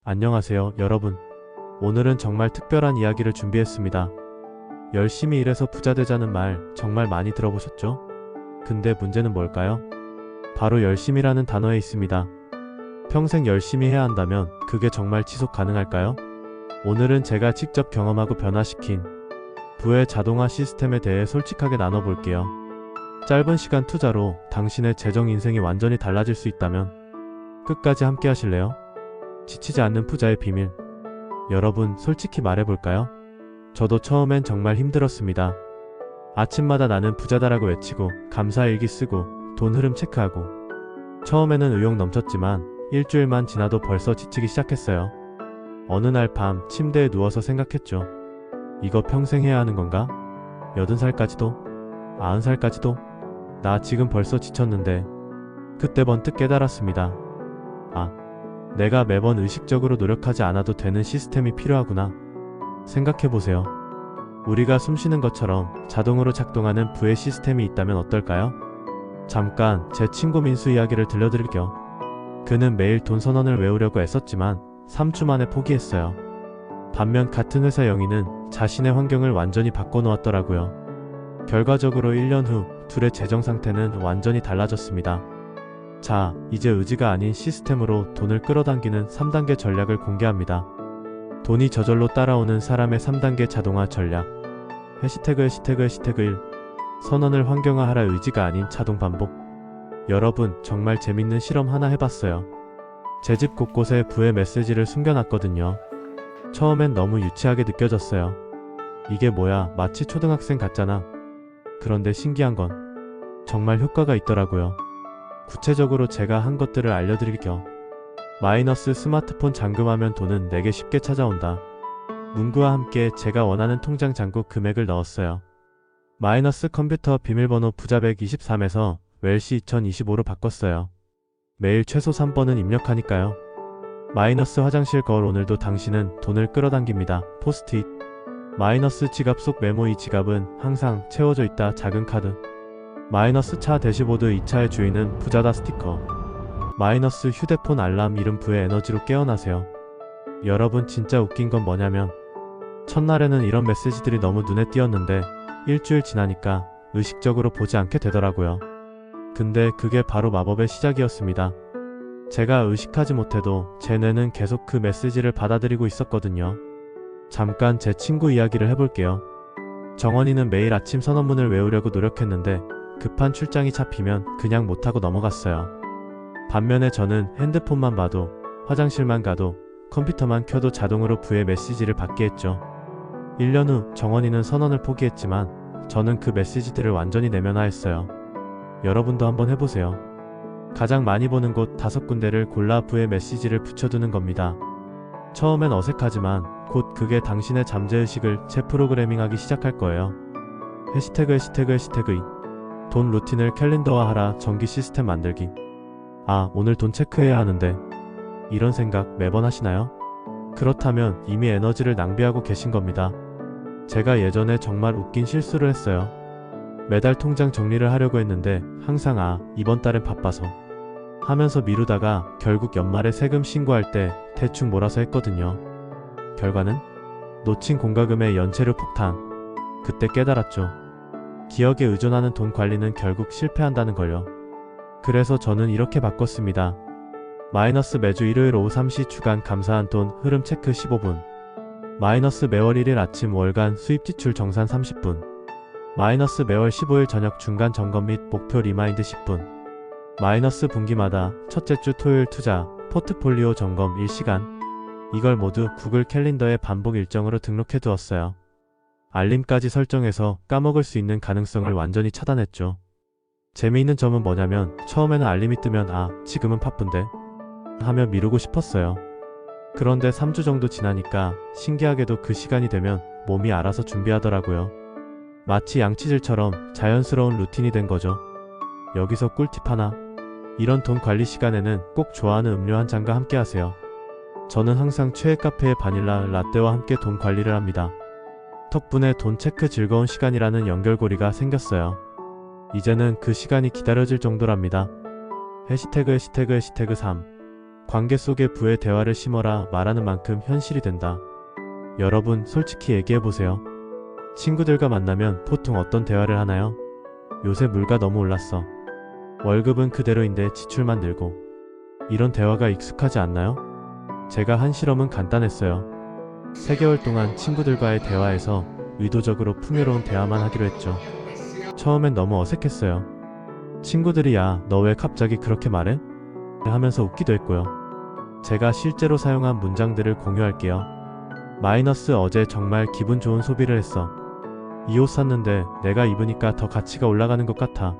안녕하세요, 여러분. 오늘은 정말 특별한 이야기를 준비했습니다. 열심히 일해서 부자 되자는 말 정말 많이 들어보셨죠? 근데 문제는 뭘까요? 바로 열심히라는 단어에 있습니다. 평생 열심히 해야 한다면 그게 정말 지속 가능할까요? 오늘은 제가 직접 경험하고 변화시킨 부의 자동화 시스템에 대해 솔직하게 나눠볼게요. 짧은 시간 투자로 당신의 재정 인생이 완전히 달라질 수 있다면 끝까지 함께 하실래요? 지치지 않는 부자의 비밀. 여러분, 솔직히 말해볼까요? 저도 처음엔 정말 힘들었습니다. 아침마다 나는 부자다라고 외치고 감사일기 쓰고 돈 흐름 체크하고 처음에는 의욕 넘쳤지만 일주일만 지나도 벌써 지치기 시작했어요. 어느 날 밤 침대에 누워서 생각했죠. 이거 평생 해야 하는 건가? 80살까지도? 90살까지도? 나 지금 벌써 지쳤는데. 그때 번뜩 깨달았습니다. 내가 매번 의식적으로 노력하지 않아도 되는 시스템이 필요하구나. 생각해보세요. 우리가 숨쉬는 것처럼 자동으로 작동하는 부의 시스템이 있다면 어떨까요? 잠깐 제 친구 민수 이야기를 들려드릴게요. 그는 매일 돈 1000원을 외우려고 애썼지만 3주 만에 포기했어요. 반면 같은 회사 영희는 자신의 환경을 완전히 바꿔놓았더라고요. 결과적으로 1년 후 둘의 재정 상태는 완전히 달라졌습니다. 자, 이제 의지가 아닌 시스템으로 돈을 끌어당기는 3단계 전략을 공개합니다. 돈이 저절로 따라오는 사람의 3단계 자동화 전략. 해시태그 1. 선언을 환경화하라. 의지가 아닌 자동 반복. 여러분, 정말 재밌는 실험 하나 해봤어요. 제 집 곳곳에 부의 메시지를 숨겨놨거든요. 처음엔 너무 유치하게 느껴졌어요. 이게 뭐야, 마치 초등학생 같잖아. 그런데 신기한 건 정말 효과가 있더라고요. 구체적으로 제가 한 것들을 알려드릴게요. 마이너스 스마트폰 잠금하면 돈은 내게 쉽게 찾아온다. 문구와 함께 제가 원하는 통장 잔고 금액을 넣었어요. 마이너스 컴퓨터 비밀번호 부자 123에서 웰시 2025로 바꿨어요. 매일 최소 3번은 입력하니까요. 마이너스 화장실 거울. 오늘도 당신은 돈을 끌어당깁니다. 포스트잇. 마이너스 지갑 속 메모. 이 지갑은 항상 채워져 있다. 작은 카드. 마이너스 차 대시보드. 이 차의 주인은 부자다. 스티커. 마이너스 휴대폰 알람. 이름 부의 에너지로 깨어나세요. 여러분, 진짜 웃긴 건 뭐냐면 첫날에는 이런 메시지들이 너무 눈에 띄었는데 일주일 지나니까 의식적으로 보지 않게 되더라고요. 근데 그게 바로 마법의 시작이었습니다. 제가 의식하지 못해도 제 뇌는 계속 그 메시지를 받아들이고 있었거든요. 잠깐 제 친구 이야기를 해볼게요. 정원이는 매일 아침 선언문을 외우려고 노력했는데 급한 출장이 잡히면 그냥 못하고 넘어갔어요. 반면에 저는 핸드폰만 봐도, 화장실만 가도, 컴퓨터만 켜도 자동으로 부의 메시지를 받게 했죠. 1년 후 정원이는 선언을 포기했지만 저는 그 메시지들을 완전히 내면화했어요. 여러분도 한번 해보세요. 가장 많이 보는 곳 5군데를 골라 부의 메시지를 붙여두는 겁니다. 처음엔 어색하지만 곧 그게 당신의 잠재의식을 재프로그래밍하기 시작할 거예요. 해시태그 2. 돈 루틴을 캘린더화하라. 정기 시스템 만들기. 오늘 돈 체크해야 하는데. 이런 생각 매번 하시나요? 그렇다면 이미 에너지를 낭비하고 계신 겁니다. 제가 예전에 정말 웃긴 실수를 했어요. 매달 통장 정리를 하려고 했는데 항상 이번 달엔 바빠서 하면서 미루다가 결국 연말에 세금 신고할 때 대충 몰아서 했거든요. 결과는 놓친 공과금의 연체료 폭탄. 그때 깨달았죠. 기억에 의존하는 돈 관리는 결국 실패한다는 걸요. 그래서 저는 이렇게 바꿨습니다. 마이너스 매주 일요일 오후 3시 주간 감사한 돈 흐름 체크 15분. 마이너스 매월 1일 아침 월간 수입 지출 정산 30분. 마이너스 매월 15일 저녁 중간 점검 및 목표 리마인드 10분. 마이너스 분기마다 첫째 주 토요일 투자 포트폴리오 점검 1시간. 이걸 모두 구글 캘린더에 반복 일정으로 등록해 두었어요. 알림까지 설정해서 까먹을 수 있는 가능성을 완전히 차단했죠. 재미있는 점은 뭐냐면 처음에는 알림이 뜨면 지금은 바쁜데 하며 미루고 싶었어요. 그런데 3주 정도 지나니까 신기하게도 그 시간이 되면 몸이 알아서 준비하더라고요. 마치 양치질처럼 자연스러운 루틴이 된 거죠. 여기서 꿀팁 하나. 이런 돈 관리 시간에는 꼭 좋아하는 음료 한 잔과 함께 하세요. 저는 항상 최애 카페의 바닐라 라떼와 함께 돈 관리를 합니다. 덕분에 돈 체크 즐거운 시간이라는 연결고리가 생겼어요. 이제는 그 시간이 기다려질 정도랍니다. 해시태그 3. 관계 속에 부의 대화를 심어라 말하는 만큼 현실이 된다. 여러분, 솔직히 얘기해보세요. 친구들과 만나면 보통 어떤 대화를 하나요? 요새 물가 너무 올랐어. 월급은 그대로인데 지출만 늘고. 이런 대화가 익숙하지 않나요? 제가 한 실험은 간단했어요. 3개월 동안 친구들과의 대화에서 의도적으로 풍요로운 대화만 하기로 했죠. 처음엔 너무 어색했어요. 친구들이 야, 너 왜 갑자기 그렇게 말해? 하면서 웃기도 했고요. 제가 실제로 사용한 문장들을 공유할게요. 마이너스 어제 정말 기분 좋은 소비를 했어. 이 옷 샀는데 내가 입으니까 더 가치가 올라가는 것 같아.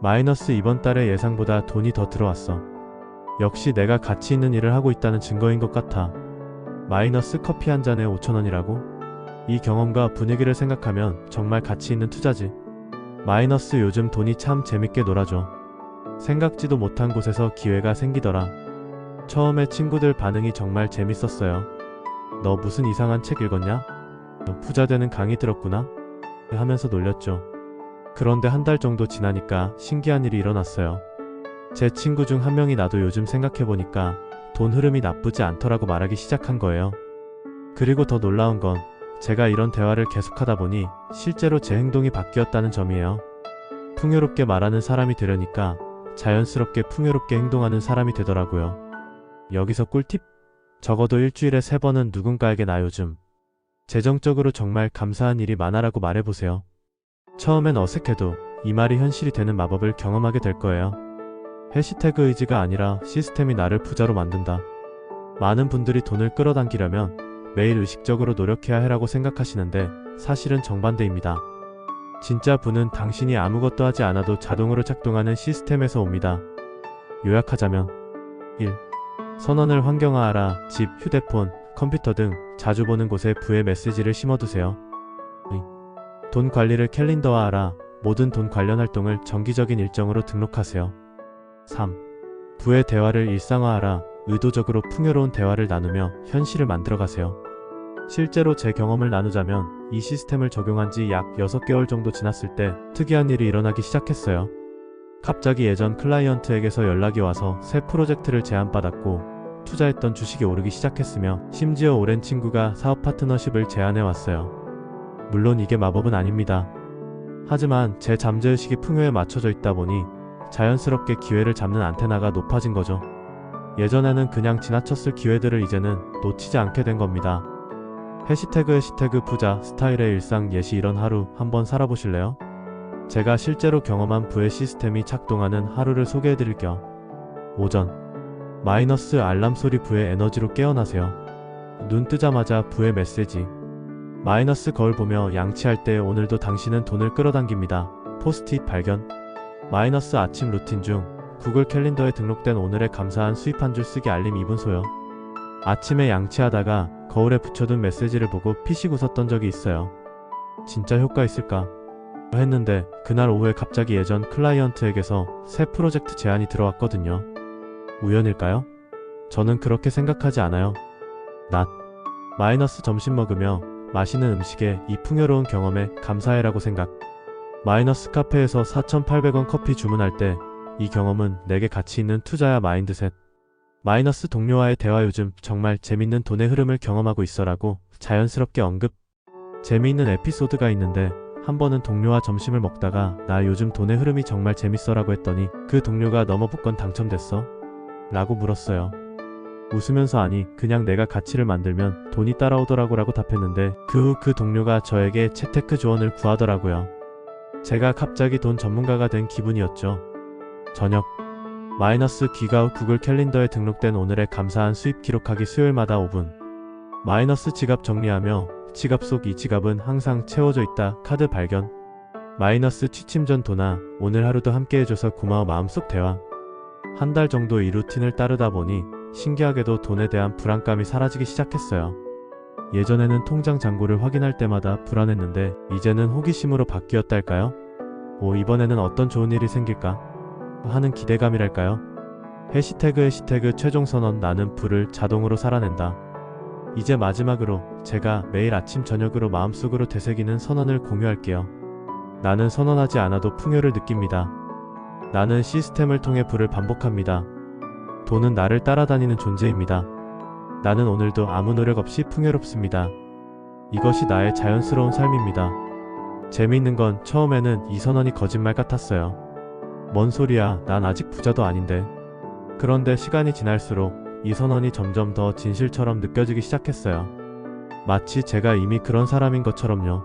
마이너스 이번 달에 예상보다 돈이 더 들어왔어. 역시 내가 가치 있는 일을 하고 있다는 증거인 것 같아. 마이너스 커피 한 잔에 5,000원이라고? 이 경험과 분위기를 생각하면 정말 가치 있는 투자지. 마이너스 요즘 돈이 참 재밌게 놀아줘. 생각지도 못한 곳에서 기회가 생기더라. 처음에 친구들 반응이 정말 재밌었어요. 너 무슨 이상한 책 읽었냐? 너 부자 되는 강의 들었구나? 하면서 놀렸죠. 그런데 한 달 정도 지나니까 신기한 일이 일어났어요. 제 친구 중 한 명이 나도 요즘 생각해보니까 돈 흐름이 나쁘지 않더라고 말하기 시작한 거예요. 그리고 더 놀라운 건 제가 이런 대화를 계속하다 보니 실제로 제 행동이 바뀌었다는 점이에요. 풍요롭게 말하는 사람이 되려니까 자연스럽게 풍요롭게 행동하는 사람이 되더라고요. 여기서 꿀팁? 적어도 일주일에 3번은 누군가에게 나 요즘 재정적으로 정말 감사한 일이 많아라고 말해보세요. 처음엔 어색해도 이 말이 현실이 되는 마법을 경험하게 될 거예요. 해시태그 의지가 아니라 시스템이 나를 부자로 만든다. 많은 분들이 돈을 끌어당기려면 매일 의식적으로 노력해야 해라고 생각하시는데 사실은 정반대입니다. 진짜 부는 당신이 아무것도 하지 않아도 자동으로 작동하는 시스템에서 옵니다. 요약하자면 1. 선언을 환경화하라. 집, 휴대폰, 컴퓨터 등 자주 보는 곳에 부의 메시지를 심어두세요. 2. 돈 관리를 캘린더화하라. 모든 돈 관련 활동을 정기적인 일정으로 등록하세요. 3. 부의 대화를 일상화하라. 의도적으로 풍요로운 대화를 나누며 현실을 만들어가세요. 실제로 제 경험을 나누자면 이 시스템을 적용한 지 약 6개월 정도 지났을 때 특이한 일이 일어나기 시작했어요. 갑자기 예전 클라이언트에게서 연락이 와서 새 프로젝트를 제안받았고 투자했던 주식이 오르기 시작했으며 심지어 오랜 친구가 사업 파트너십을 제안해 왔어요. 물론 이게 마법은 아닙니다. 하지만 제 잠재의식이 풍요에 맞춰져 있다 보니 자연스럽게 기회를 잡는 안테나가 높아진 거죠. 예전에는 그냥 지나쳤을 기회들을 이제는 놓치지 않게 된 겁니다. 해시태그 부자 스타일의 일상 예시 이런 하루 한번 살아보실래요? 제가 실제로 경험한 부의 시스템이 작동하는 하루를 소개해드릴게요. 오전 마이너스 알람 소리 부의 에너지로 깨어나세요. 눈 뜨자마자 부의 메시지. 마이너스 거울 보며 양치할 때 오늘도 당신은 돈을 끌어당깁니다. 포스트잇 발견. 마이너스 아침 루틴 중 구글 캘린더에 등록된 오늘의 감사한 수입 한 줄 쓰기 알림 2분 소요. 아침에 양치하다가 거울에 붙여둔 메시지를 보고 피식 웃었던 적이 있어요. 진짜 효과 있을까? 했는데 그날 오후에 갑자기 예전 클라이언트에게서 새 프로젝트 제안이 들어왔거든요. 우연일까요? 저는 그렇게 생각하지 않아요. 낮 마이너스 점심 먹으며 맛있는 음식에 이 풍요로운 경험에 감사해라고 생각. 마이너스 카페에서 4,800원 커피 주문할 때 이 경험은 내게 가치 있는 투자야 마인드셋. 마이너스 동료와의 대화 요즘 정말 재밌는 돈의 흐름을 경험하고 있어라고 자연스럽게 언급. 재미있는 에피소드가 있는데 한 번은 동료와 점심을 먹다가 나 요즘 돈의 흐름이 정말 재밌어라고 했더니 그 동료가 너머 복권 당첨됐어? 라고 물었어요. 웃으면서 아니 그냥 내가 가치를 만들면 돈이 따라오더라고 라고 답했는데 그 후 그 동료가 저에게 재테크 조언을 구하더라고요. 제가 갑자기 돈 전문가가 된 기분이었죠. 저녁 마이너스 귀가 후 구글 캘린더에 등록된 오늘의 감사한 수입 기록하기 수요일마다 5분. 마이너스 지갑 정리하며 지갑 속 이 지갑은 항상 채워져 있다 카드 발견. 마이너스 취침 전 도나 오늘 하루도 함께 해줘서 고마워 마음속 대화. 한 달 정도 이 루틴을 따르다 보니 신기하게도 돈에 대한 불안감이 사라지기 시작했어요. 예전에는 통장 잔고를 확인할 때마다 불안했는데 이제는 호기심으로 바뀌었달까요? 이번에는 어떤 좋은 일이 생길까? 하는 기대감이랄까요? 해시태그 최종 선언 나는 부를 자동으로 살아낸다. 이제 마지막으로 제가 매일 아침 저녁으로 마음속으로 되새기는 선언을 공유할게요. 나는 선언하지 않아도 풍요를 느낍니다. 나는 시스템을 통해 부를 반복합니다. 돈은 나를 따라다니는 존재입니다. 나는 오늘도 아무 노력 없이 풍요롭습니다. 이것이 나의 자연스러운 삶입니다. 재미있는 건 처음에는 이 선언이 거짓말 같았어요. 뭔 소리야, 난 아직 부자도 아닌데. 그런데 시간이 지날수록 이 선언이 점점 더 진실처럼 느껴지기 시작했어요. 마치 제가 이미 그런 사람인 것처럼요.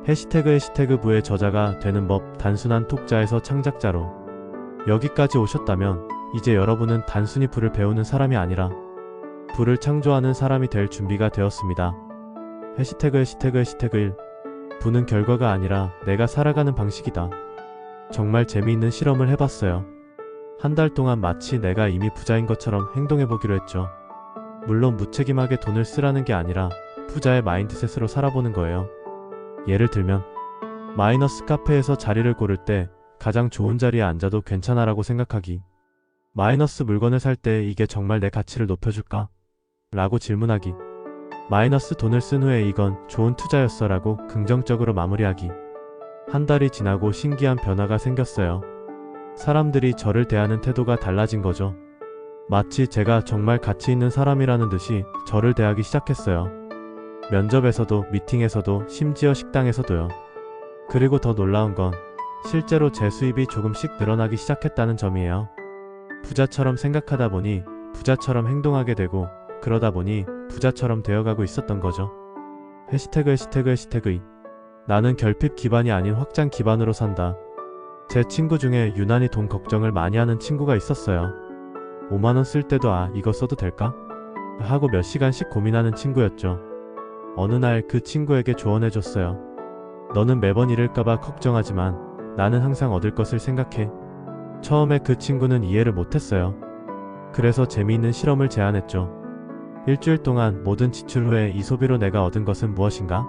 해시태그 부의 저자가 되는 법, 단순한 독자에서 창작자로. 여기까지 오셨다면 이제 여러분은 단순히 부를 배우는 사람이 아니라 부를 창조하는 사람이 될 준비가 되었습니다. 해시태그 1. 부는 결과가 아니라 내가 살아가는 방식이다. 정말 재미있는 실험을 해봤어요. 한 달 동안 마치 내가 이미 부자인 것처럼 행동해보기로 했죠. 물론 무책임하게 돈을 쓰라는 게 아니라 부자의 마인드셋으로 살아보는 거예요. 예를 들면 마이너스 카페에서 자리를 고를 때 가장 좋은 자리에 앉아도 괜찮아라고 생각하기. 마이너스 물건을 살 때 이게 정말 내 가치를 높여줄까? 라고 질문하기. 마이너스 돈을 쓴 후에 이건 좋은 투자였어 라고 긍정적으로 마무리하기. 한 달이 지나고 신기한 변화가 생겼어요. 사람들이 저를 대하는 태도가 달라진 거죠. 마치 제가 정말 가치 있는 사람이라는 듯이 저를 대하기 시작했어요. 면접에서도, 미팅에서도, 심지어 식당에서도요. 그리고 더 놀라운 건 실제로 제 수입이 조금씩 늘어나기 시작했다는 점이에요. 부자처럼 생각하다 보니 부자처럼 행동하게 되고, 그러다 보니 부자처럼 되어가고 있었던 거죠. 해시태그 2. 나는 결핍 기반이 아닌 확장 기반으로 산다. 제 친구 중에 유난히 돈 걱정을 많이 하는 친구가 있었어요. 5만원 쓸 때도 이거 써도 될까? 하고 몇 시간씩 고민하는 친구였죠. 어느 날 그 친구에게 조언해줬어요. 너는 매번 잃을까봐 걱정하지만 나는 항상 얻을 것을 생각해. 처음에 그 친구는 이해를 못했어요. 그래서 재미있는 실험을 제안했죠. 일주일 동안 모든 지출 후에 이 소비로 내가 얻은 것은 무엇인가?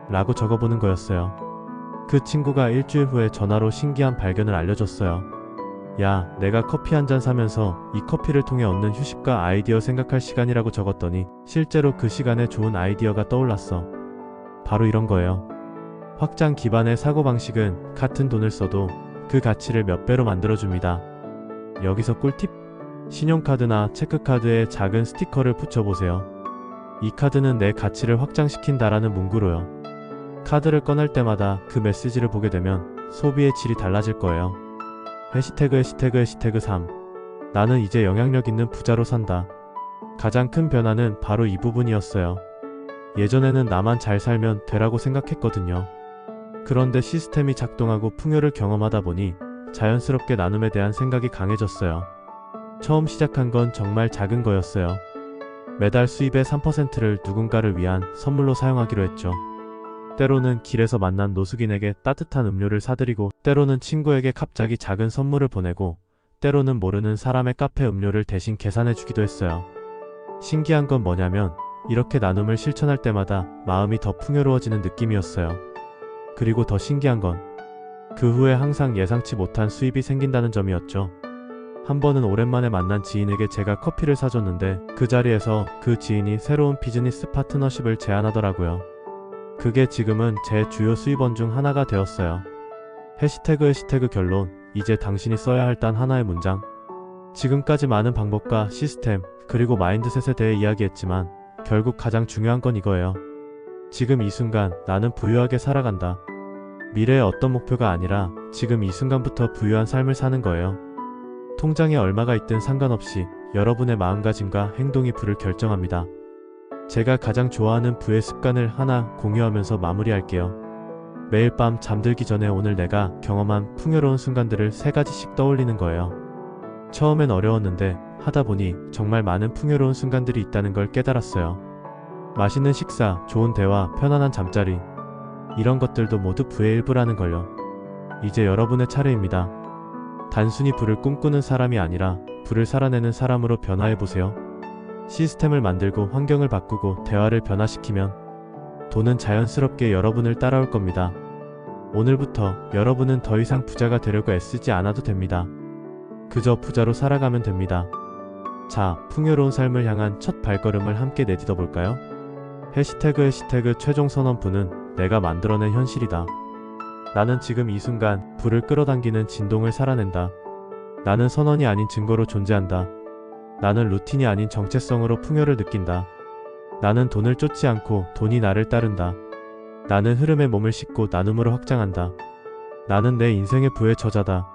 라고 적어보는 거였어요. 그 친구가 일주일 후에 전화로 신기한 발견을 알려줬어요. 야, 내가 커피 한 잔 사면서 이 커피를 통해 얻는 휴식과 아이디어 생각할 시간이라고 적었더니 실제로 그 시간에 좋은 아이디어가 떠올랐어. 바로 이런 거예요. 확장 기반의 사고방식은 같은 돈을 써도 그 가치를 몇 배로 만들어줍니다. 여기서 꿀팁? 신용카드나 체크카드에 작은 스티커를 붙여보세요. 이 카드는 내 가치를 확장시킨다라는 문구로요. 카드를 꺼낼 때마다 그 메시지를 보게 되면 소비의 질이 달라질 거예요. 해시태그 3. 나는 이제 영향력 있는 부자로 산다. 가장 큰 변화는 바로 이 부분이었어요. 예전에는 나만 잘 살면 되라고 생각했거든요. 그런데 시스템이 작동하고 풍요를 경험하다 보니 자연스럽게 나눔에 대한 생각이 강해졌어요. 처음 시작한 건 정말 작은 거였어요. 매달 수입의 3%를 누군가를 위한 선물로 사용하기로 했죠. 때로는 길에서 만난 노숙인에게 따뜻한 음료를 사드리고, 때로는 친구에게 갑자기 작은 선물을 보내고, 때로는 모르는 사람의 카페 음료를 대신 계산해주기도 했어요. 신기한 건 뭐냐면 이렇게 나눔을 실천할 때마다 마음이 더 풍요로워지는 느낌이었어요. 그리고 더 신기한 건 그 후에 항상 예상치 못한 수입이 생긴다는 점이었죠. 한 번은 오랜만에 만난 지인에게 제가 커피를 사줬는데 그 자리에서 그 지인이 새로운 비즈니스 파트너십을 제안하더라고요. 그게 지금은 제 주요 수입원 중 하나가 되었어요. 해시태그 결론. 이제 당신이 써야 할 단 하나의 문장. 지금까지 많은 방법과 시스템, 그리고 마인드셋에 대해 이야기했지만 결국 가장 중요한 건 이거예요. 지금 이 순간 나는 부유하게 살아간다. 미래의 어떤 목표가 아니라 지금 이 순간부터 부유한 삶을 사는 거예요. 통장에 얼마가 있든 상관없이 여러분의 마음가짐과 행동이 부를 결정합니다. 제가 가장 좋아하는 부의 습관을 하나 공유하면서 마무리할게요. 매일 밤 잠들기 전에 오늘 내가 경험한 풍요로운 순간들을 3가지씩 떠올리는 거예요. 처음엔 어려웠는데 하다 보니 정말 많은 풍요로운 순간들이 있다는 걸 깨달았어요. 맛있는 식사, 좋은 대화, 편안한 잠자리, 이런 것들도 모두 부의 일부라는 걸요. 이제 여러분의 차례입니다. 단순히 부를 꿈꾸는 사람이 아니라 부를 살아내는 사람으로 변화해보세요. 시스템을 만들고 환경을 바꾸고 대화를 변화시키면 돈은 자연스럽게 여러분을 따라올 겁니다. 오늘부터 여러분은 더 이상 부자가 되려고 애쓰지 않아도 됩니다. 그저 부자로 살아가면 됩니다. 자, 풍요로운 삶을 향한 첫 발걸음을 함께 내딛어 볼까요? 해시태그 최종 선언부는 내가 만들어낸 현실이다. 나는 지금 이 순간 부를 끌어당기는 진동을 살아낸다. 나는 선언이 아닌 증거로 존재한다. 나는 루틴이 아닌 정체성으로 풍요를 느낀다. 나는 돈을 쫓지 않고 돈이 나를 따른다. 나는 흐름에 몸을 싣고 나눔으로 확장한다. 나는 내 인생의 부의 저자다.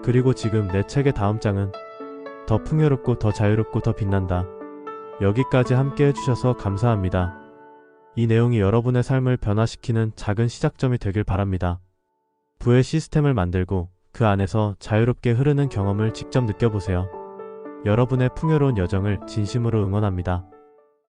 그리고 지금 내 책의 다음 장은 더 풍요롭고 더 자유롭고 더 빛난다. 여기까지 함께 해주셔서 감사합니다. 이 내용이 여러분의 삶을 변화시키는 작은 시작점이 되길 바랍니다. 부의 시스템을 만들고 그 안에서 자유롭게 흐르는 경험을 직접 느껴보세요. 여러분의 풍요로운 여정을 진심으로 응원합니다.